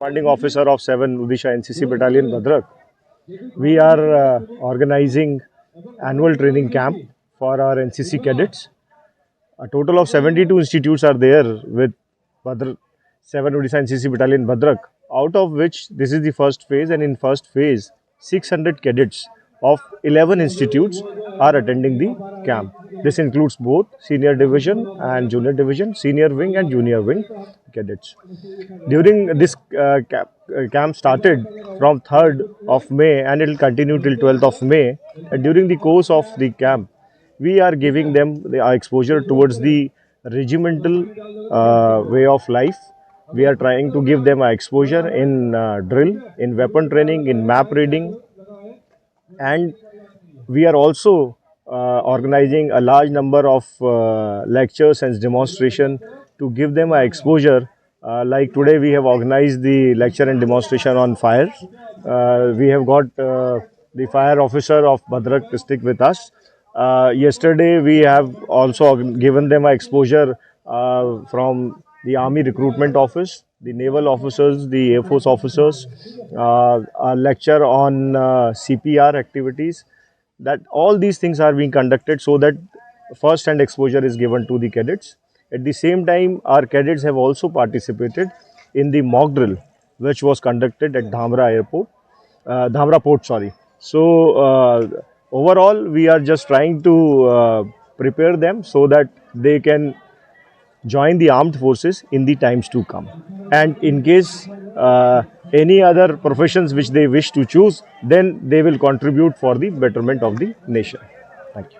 Commanding officer of 7 Odisha NCC Battalion Bhadrak. We are organizing annual training camp for our NCC cadets. A total of 72 institutes are there with 7 Odisha NCC Battalion Bhadrak, out of which this is the first phase, and in first phase 600 cadets of 11 institutes are attending the camp. This includes both senior division and junior division, senior wing and junior wing cadets. During this camp started from 3rd of May and it will continue till 12th of May. And during the course of the camp, we are giving them the exposure towards the regimental way of life. We are trying to give them exposure in drill, in weapon training, in map reading, and we are also organizing a large number of lectures and demonstration to give them exposure. Like today we have organized the lecture and demonstration on fire. We have got the fire officer of Bhadrak district with us. Yesterday we have also given them exposure from the Army Recruitment Office, the naval officers, the Air Force officers, a lecture on CPR activities. That all these things are being conducted so that first-hand exposure is given to the cadets. At the same time, our cadets have also participated in the mock drill, which was conducted at Dhamra Port. So overall, we are just trying to prepare them so that they can join the armed forces in the times to come. And in case any other professions which they wish to choose, then they will contribute for the betterment of the nation. Thank you.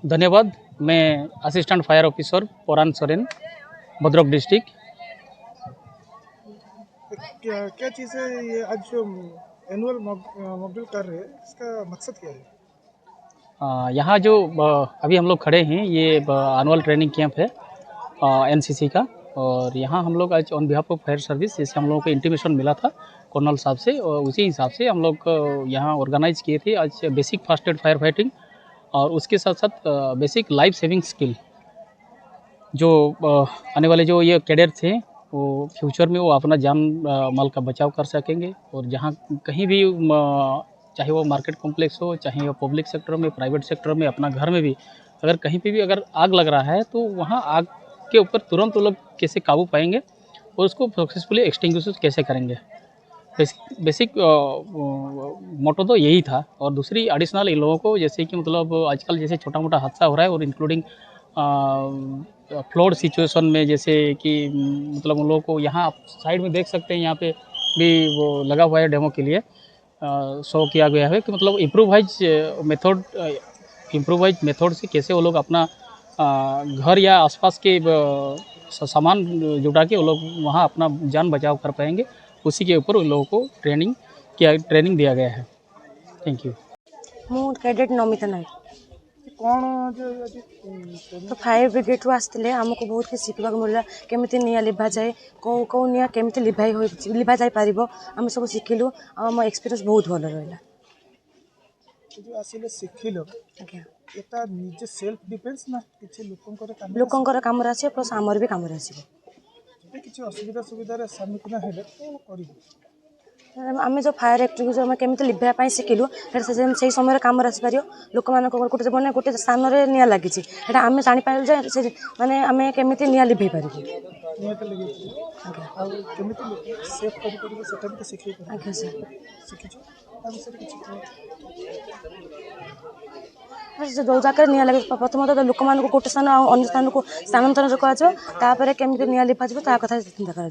धन्यवाद। मैं assistant fire officer Pouran Soren, Bhadrak district. क्या चीज़ है ये आज जो annual mock drill कर रहे हैं, इसका मकसद क्या है? यहाँ जो अभी हम लोग खड़े हैं, ये एनुअल ट्रेनिंग कैंप है एनसीसी का, और यहाँ हम लोग आज on behalf of fire service, जैसे हम लोगों को इंटीमेशन मिला था कर्नल साहब से, और उसी हिसाब से हम लोग यहाँ ऑर्गेनाइज किए थे आज basic first aid fire fighting, और उसके साथ साथ बेसिक लाइफ सेविंग स्किल। जो आने वाले जो ये कैडेट्स हैं, वो फ्यूचर में वो अपना जान माल का बचाव कर सकेंगे, और जहाँ कहीं भी चाहे वो मार्केट कॉम्प्लेक्स हो, चाहे वो पब्लिक सेक्टर में, प्राइवेट सेक्टर में, अपना घर में भी अगर कहीं पे भी अगर आग लग रहा है, तो वहाँ आग के ऊपर तुरंत वो लोग कैसे काबू पाएंगे और उसको सक्सेसफुली एक्सटिंग्विश कैसे करेंगे। बेसिक मोटो तो यही था। और दूसरी एडिशनल इन लोगों को, जैसे कि मतलब आजकल जैसे छोटा मोटा हादसा हो रहा है, और इंक्लूडिंग फ्लड सिचुएशन में, जैसे कि मतलब उन लोगों को यहाँ आप साइड में देख सकते हैं, यहाँ पे भी वो लगा हुआ है डेमो के लिए शो किया गया है कि मतलब इम्प्रोवाइज मेथड से कैसे वो लोग अपना घर या आसपास के सामान जुटा के वो लोग वहाँ अपना जान बचाव कर पाएंगे। उसी के ऊपर उन लोगों को ट्रेनिंग दिया गया है। Thank you. मु कैडेट नमिता नायक। कौन तो फायर ब्रिगेड रू आसते आमको बहुत किसी शिखा मिलला, केमी निआ लिभा जाए, कौ निआ केमी लिभा जाए पार, आम सब शिखिलु। आम एक्सपीरियंस बहुत भल रहा। शिखिल निजे सेल्फ डिफेन्स ना किसी लोकंकर काम आसे, प्लस आमर भी काम आसो। किसी असुविधा सुविधार सम्मुखीन हेले आम जो फायर एक्टिविटी आम केमी लिभाई शिखिलु, से समय काम आसपार। लोक मान गोटे मैंने गोटे स्थान में निआ लगी, आम जापारू जे मैंने आम केमी निआ लिभे पार। आज्ञा सर। जो जगह निआ लगे, प्रथम तो लोक मान गोटे स्थान अन्य स्थान को स्थानांतरण केमी निआ लिभा कथा चिंता कर।